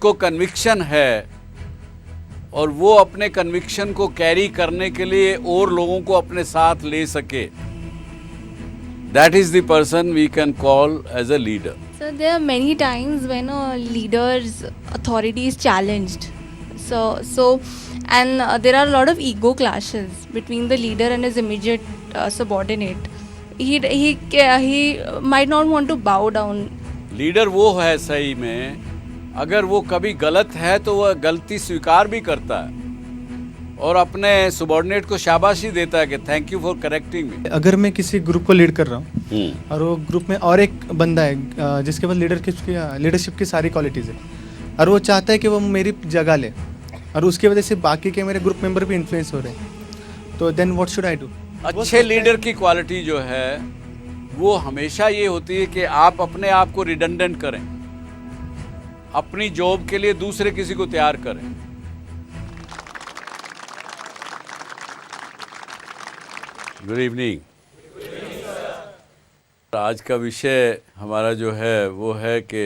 जिसको कन्विक्शन है और वो अपने कन्विक्शन को कैरी करने के लिए और लोगों को अपने साथ ले सके, that is the person we can call as a leader. So there are many times when a leader's authority is challenged. And there are a lot of ego clashes between the leader and his immediate subordinate. He might not want to bow down. Leader वो है सही में, अगर वो कभी गलत है तो वह गलती स्वीकार भी करता है और अपने सबॉर्डिनेट को शाबाशी देता है कि thank you for correcting me. अगर मैं किसी ग्रुप को लीड कर रहा हूँ और वो ग्रुप में और एक बंदा है जिसके पास लीडरशिप की सारी क्वालिटीज़ है और वो चाहता है कि वो मेरी जगह ले और उसकी वजह से बाकी के मेरे ग्रुप मेंबर भी इन्फ्लुएंस हो रहे हैं, तो then what should I do? अच्छे लीडर की क्वालिटी जो है वो हमेशा ये होती है कि आप अपने आप को रिडंडेंट करें, अपनी जॉब के लिए दूसरे किसी को तैयार करें। Good evening. आज का विषय हमारा जो है वो है कि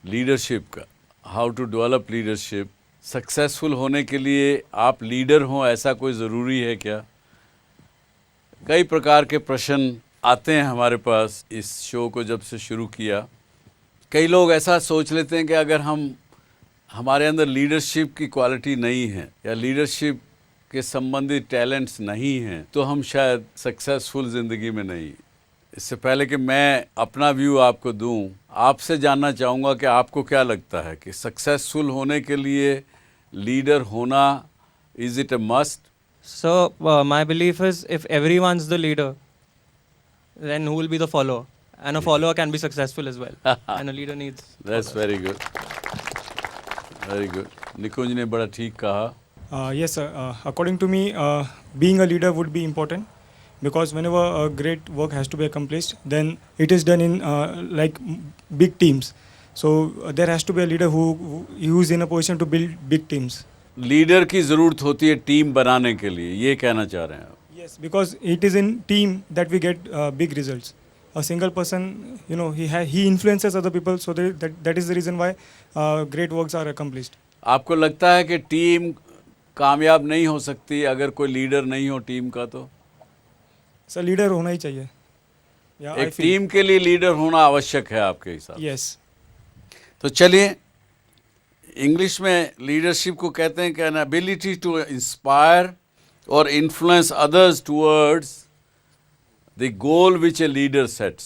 लीडरशिप का, how to develop leadership. Successful होने के लिए आप लीडर हों ऐसा कोई ज़रूरी है क्या? कई प्रकार के प्रश्न आते हैं हमारे पास इस शो को जब से शुरू किया। कई लोग ऐसा सोच लेते हैं कि अगर हमारे अंदर लीडरशिप की क्वालिटी नहीं है या लीडरशिप के संबंधित टैलेंट्स नहीं हैं तो हम शायद सक्सेसफुल ज़िंदगी में नहीं। इससे पहले कि मैं अपना व्यू आपको दूं, आपसे जानना चाहूँगा कि आपको क्या लगता है कि सक्सेसफुल होने के लिए लीडर होना, is it a must? So, my belief is if everyone's the leader, then who will be the follower? And a follower can be successful as well. And a leader needs That's followers. very good. Very good. निकुंज ने बड़ा ठीक कहा। Yes, sir. According to me, being a leader would be important because whenever a great work has to be accomplished, then it is done in like big teams. So there has to be a leader who is in a position to build big teams. Leader की ज़रूरत होती है team बनाने के लिए, ये कहना चाह रहे हैं आप? Yes, because it is in team that we get big results. A single person, he influences other people, so that is the reason why great works are accomplished. आपको लगता है कि टीम कामयाब नहीं हो सकती अगर कोई लीडर नहीं हो टीम का? तो सर लीडर होना ही चाहिए। एक टीम के लिए लीडर होना आवश्यक है आपके हिसाब से? यस। तो चलिए, इंग्लिश में लीडरशिप को कहते हैं कि एन एबिलिटी टू इंस्पायर और influence others towards the goal which a leader sets.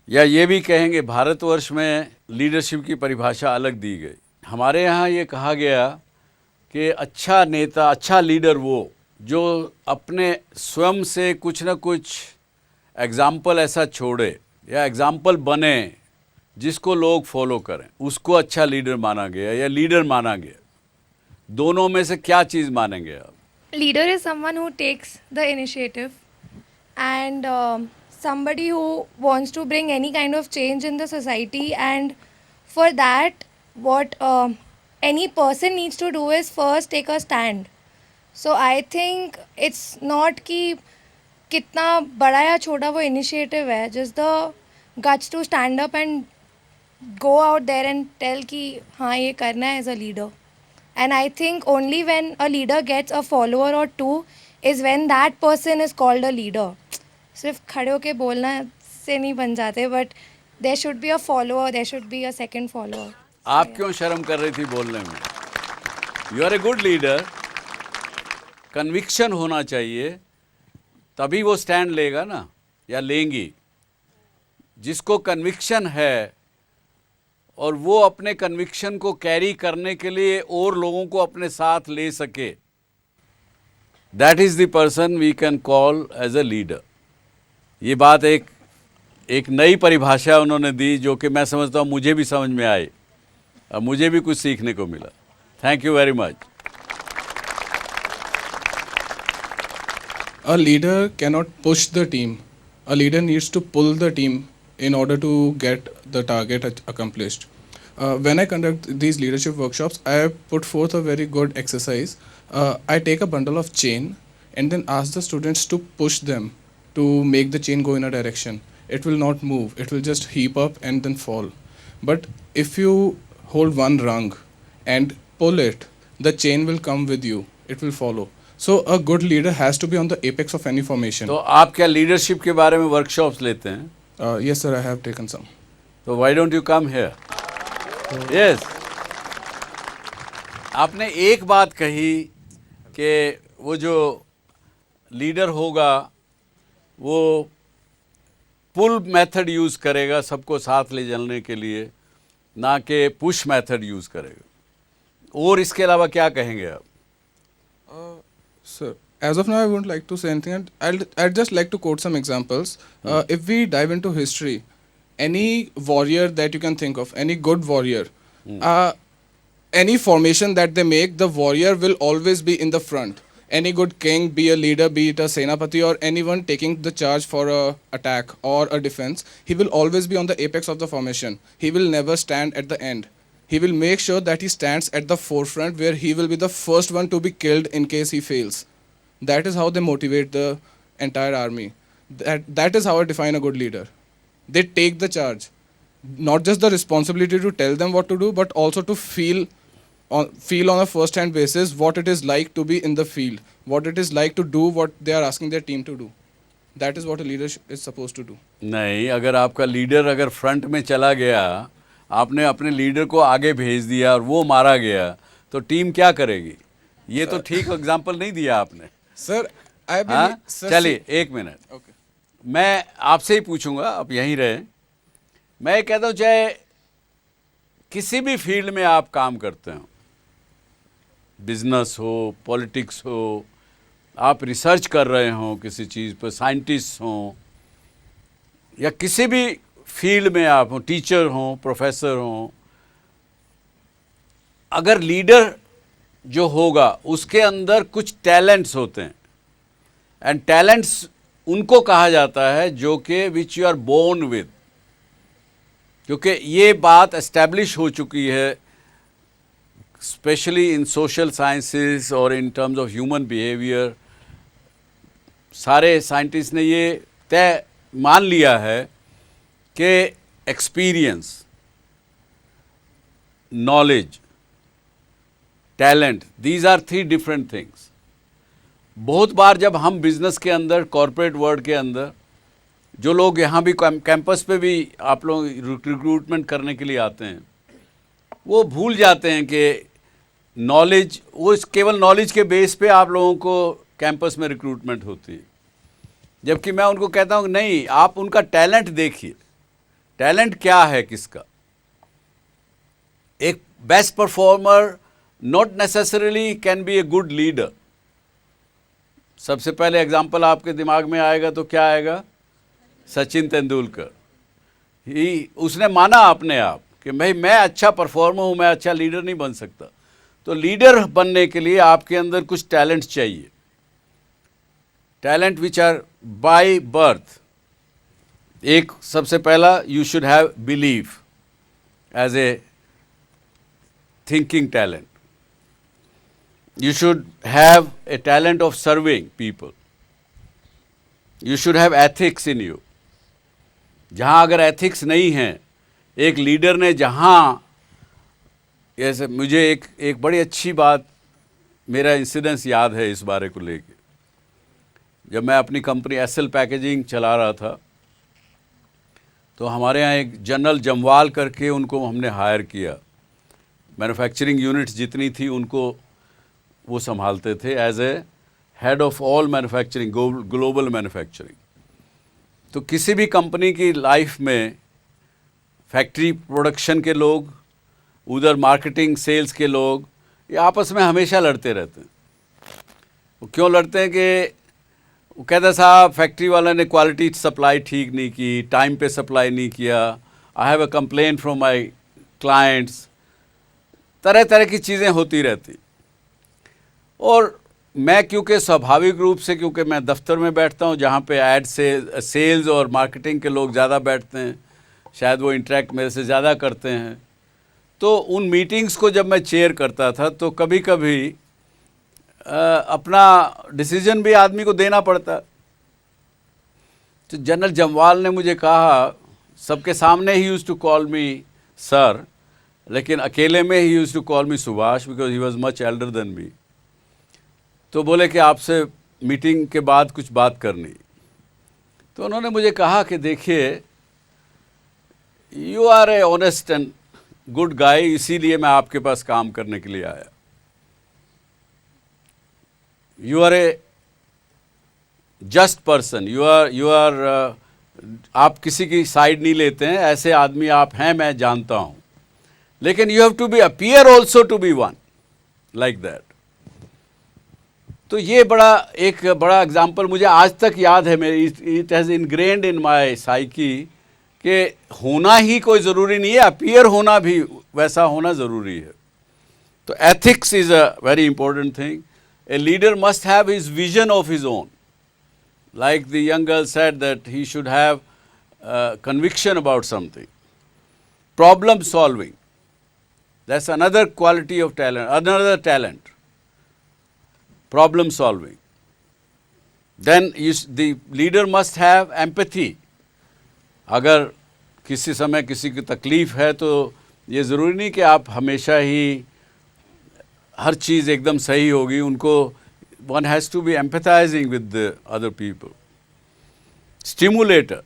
या ये भी कहेंगे भारतवर्ष में लीडरशिप की परिभाषा अलग दी गई। हमारे यहाँ ये कहा गया कि अच्छा नेता, अच्छा लीडर वो जो अपने स्वयं से कुछ ना कुछ एग्जाम्पल ऐसा छोड़े या एग्जाम्पल बने जिसको लोग फॉलो करें, उसको अच्छा लीडर माना गया या लीडर माना गया। दोनों में से क्या चीज़ मानेंगे आप? Leader is someone who takes the initiative and somebody who wants to bring any kind of change in the society, and for that what any person needs to do is first take a stand. So I think it's not कि कितना बड़ा या छोटा वो initiative है, just the guts to stand up and go out there and tell कि हाँ ये करना है as a leader. And I think only when a leader gets a follower or two is when that person is called a leader. सिर्फ खड़े होके बोलना से नहीं बन जाते, but there should be a follower, there should be a second follower. आप क्यों शर्म कर रही थी बोलने में? You are a good leader. Conviction होना चाहिए, तभी वो स्टैंड लेगा ना, या लेंगी। जिसको कन्विक्शन है और वो अपने कन्विक्शन को कैरी करने के लिए और लोगों को अपने साथ ले सके, that is the person we can call as a leader. ये बात एक नई परिभाषा उन्होंने दी जो कि मैं समझता हूँ मुझे भी समझ में आई और मुझे भी कुछ सीखने को मिला। Thank you very much. A leader cannot push the team. A leader needs to pull the team in order to get the target accomplished. When I conduct these leadership workshops, I put forth a very good exercise. I take a bundle of chain and then ask the students to push them to make the chain go in a direction. It will not move. It will just heap up and then fall. But if you hold one rung and pull it, the chain will come with you. It will follow. So a good leader has to be on the apex of any formation. तो आप क्या leadership के बारे में workshops लेते हैं? Yes, sir, I have taken some. तो why don't you come here? Yes. आपने एक बात कही कि वो जो लीडर होगा वो पुल मेथड यूज़ करेगा सबको साथ ले जाने के लिए, ना कि पुश मेथड यूज़ करेगा। और इसके अलावा क्या कहेंगे आप? Sir, as of now, I wouldn't like to say anything. I'd just like to quote some examples. If we dive into history, any warrior that you can think of, any good warrior, any formation that they make, the warrior will always be in the front. Any good king, be a leader, be it a senapati or anyone taking the charge for a attack or a defense, he will always be on the apex of the formation. He will never stand at the end. He will make sure that he stands at the forefront where he will be the first one to be killed in case he fails. That is how they motivate the entire army. That is how I define a good leader. They take the charge. Not just the responsibility to tell them what to do, but also to feel on a first-hand basis what it is like to be in the field, what it is like to do what they are asking their team to do. That is what a leader is supposed to do. नहीं, अगर आपका leader अगर front में चला गया, आपने अपने leader को आगे भेज दिया और वो मारा गया, तो टीम क्या करेगी? ये तो ठीक एग्जाम्पल नहीं दिया आपने। Sir, I believe... हाँ? Sir, चलिए एक मिनट, Okay. मैं आपसे ही पूछूंगा, आप यहीं रहे। मैं कहता हूँ चाहे किसी भी फील्ड में आप काम करते हो, बिजनेस हो, पॉलिटिक्स हो, आप रिसर्च कर रहे हो किसी चीज़ पर, साइंटिस्ट हो, या किसी भी फील्ड में आप हो, टीचर हो, प्रोफेसर हो, अगर लीडर जो होगा उसके अंदर कुछ टैलेंट्स होते हैं, एंड टैलेंट्स उनको कहा जाता है जो कि which you are born with, क्योंकि ये बात एस्टैब्लिश हो चुकी है स्पेशली इन सोशल साइंसेस और in terms of human behaviour. सारे साइंटिस्ट ने ये तय मान लिया है कि experience, knowledge, talent, these are 3 different things. बहुत बार जब हम बिजनेस के अंदर, कॉरपोरेट वर्ल्ड के अंदर, जो लोग यहाँ भी कैंपस पे भी आप लोग रिक्रूटमेंट करने के लिए आते हैं, वो भूल जाते हैं कि नॉलेज, वो केवल नॉलेज के बेस पे आप लोगों को कैंपस में रिक्रूटमेंट होती है, जबकि मैं उनको कहता हूँ नहीं, आप उनका टैलेंट देखिए। टैलेंट क्या है किसका? एक best performer not necessarily can be A good leader. सबसे पहले एग्जाम्पल आपके दिमाग में आएगा तो क्या आएगा? सचिन तेंदुलकर। उसने माना अपने आप कि भाई मैं अच्छा परफॉर्मर हूँ, मैं अच्छा लीडर नहीं बन सकता। तो लीडर बनने के लिए आपके अंदर कुछ टैलेंट चाहिए, talent which are by birth. एक सबसे पहला, you should have belief as a thinking talent. You should have a talent of serving people. You should have ethics in you. जहाँ अगर ethics नहीं है, एक लीडर ने जहाँ, जैसे मुझे एक बड़ी अच्छी बात, मेरा इंसिडेंस याद है इस बारे को लेके। जब मैं अपनी कंपनी एसएल पैकेजिंग चला रहा था, तो हमारे यहाँ एक जनरल जमवाल करके उनको हमने हायर किया। मैन्युफैक्चरिंग यूनिट्स जितनी थी उनको वो संभालते थे as a head of all manufacturing, global manufacturing. तो किसी भी कंपनी की लाइफ में फैक्ट्री प्रोडक्शन के लोग, उधर मार्केटिंग सेल्स के लोग, ये आपस में हमेशा लड़ते रहते हैं। वो क्यों लड़ते हैं कि वो कहते साहब फैक्ट्री वाला ने क्वालिटी सप्लाई ठीक नहीं की, टाइम पे सप्लाई नहीं किया, I have a complain from my clients, तरह तरह की चीज़ें होती रहती। और मैं क्योंकि स्वाभाविक रूप से, क्योंकि मैं दफ्तर में बैठता हूँ जहाँ पे ऐड से सेल्स और मार्केटिंग के लोग ज़्यादा बैठते हैं, शायद वो इंटरेक्ट मेरे से ज़्यादा करते हैं, तो उन मीटिंग्स को जब मैं चेयर करता था तो कभी कभी अपना डिसीजन भी आदमी को देना पड़ता। तो जनरल जमवाल ने मुझे कहा, सबके सामने ही used to call me sir, लेकिन अकेले में ही used to call me Subhash because he was much elder than me. तो बोले कि आपसे मीटिंग के बाद कुछ बात करनी। तो उन्होंने मुझे कहा कि देखिए, you are a honest and good guy, इसीलिए मैं आपके पास काम करने के लिए आया। You are a just person, you are आप किसी की साइड नहीं लेते हैं, ऐसे आदमी आप हैं, मैं जानता हूं। लेकिन you have to be appear also to be one like that. तो ये एक बड़ा एग्जाम्पल मुझे आज तक याद है मेरी। It has ingrained in my psyche कि होना ही कोई ज़रूरी नहीं है, अपीयर होना भी वैसा होना ज़रूरी है। तो ethics is a very important thing. A leader must have his vision of his own, like the young girl said, that he should have conviction about something. Problem solving, that's another quality of talent, another talent. Problem solving. Then the leader must have empathy. अगर किसी समय किसी की तकलीफ है तो ये ज़रूरी नहीं कि आप हमेशा ही हर चीज़ एकदम सही होगी। उनको one has to be empathizing with the other people. Stimulator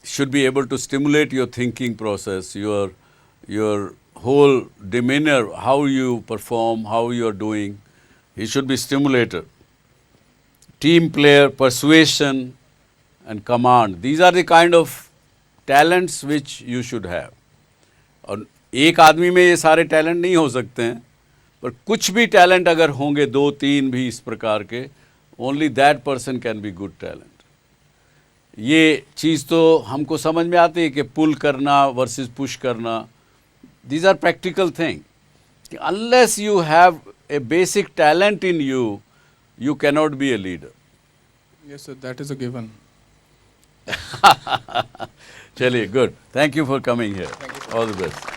should be able to stimulate your thinking process, your whole demeanor, how you perform, how you are doing. He should be stimulator. Team player, persuasion and command. These are the kind of talents which you should have. और एक आदमी में ये सारे talent नहीं हो सकते हैं, पर कुछ भी टैलेंट अगर होंगे, 2-3 भी इस प्रकार के, only that person can be good talent. ये चीज़ तो हमको समझ में आती है कि पुल करना वर्सेस पुश करना, these are practical thing. Unless you have a basic talent in you, you cannot be a leader. Yes, sir, that is a given. चलिए, good, thank you for coming here, all the best.